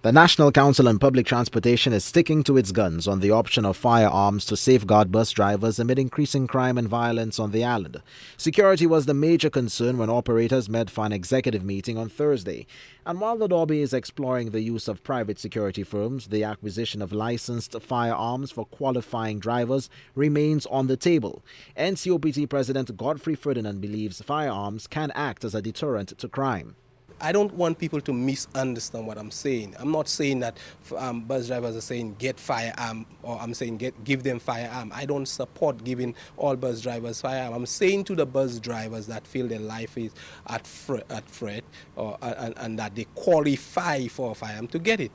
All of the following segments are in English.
The National Council on Public Transportation is sticking to its guns on the option of firearms to safeguard bus drivers amid increasing crime and violence on the island. Security was the major concern when operators met for an executive meeting on Thursday. And while the lobby is exploring the use of private security firms, the acquisition of licensed firearms for qualifying drivers remains on the table. NCOPT President Godfrey Ferdinand believes firearms can act as a deterrent to crime. I don't want people to misunderstand what I'm saying. I'm not saying that bus drivers are saying get firearm, or I'm saying give them firearm. I don't support giving all bus drivers firearm. I'm saying to the bus drivers that feel their life is at threat, and that they qualify for a firearm to get it.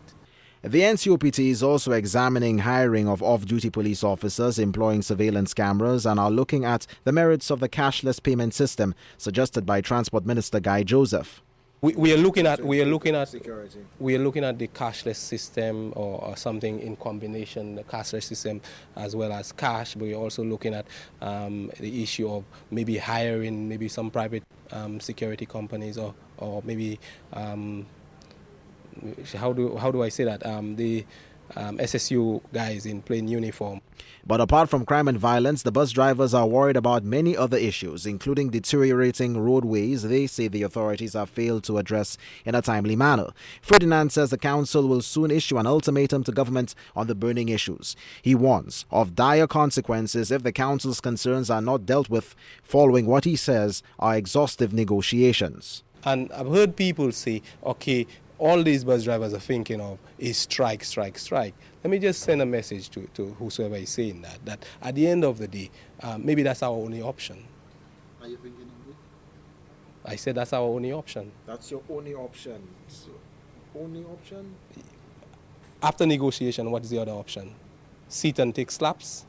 The NCOPT is also examining hiring of off-duty police officers employing surveillance cameras and are looking at the merits of the cashless payment system suggested by Transport Minister Guy Joseph. We are looking at the cashless system or something in combination, the cashless system as well as cash. But we're also looking at the issue of maybe hiring maybe some private security companies or maybe how do I say that, the SSU guys in plain uniform. But apart from crime and violence, the bus drivers are worried about many other issues, including deteriorating roadways they say the authorities have failed to address in a timely manner. Ferdinand says the council will soon issue an ultimatum to government on the burning issues. He warns of dire consequences if the council's concerns are not dealt with, following what he says are exhaustive negotiations. And I've heard people say, okay, all these bus drivers are thinking of is strike, strike, strike. Let me just send a message to whosoever is saying that at the end of the day, maybe that's our only option. Are you thinking of it? I said that's our only option. That's your only option. So, only option? After negotiation, what is the other option? Sit and take slaps?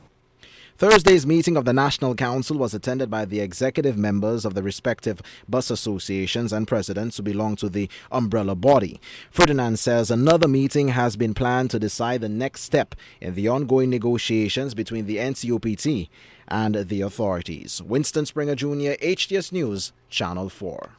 Thursday's meeting of the National Council was attended by the executive members of the respective bus associations and presidents who belong to the umbrella body. Ferdinand says another meeting has been planned to decide the next step in the ongoing negotiations between the NCOPT and the authorities. Winston Springer Jr., HTS News, Channel 4.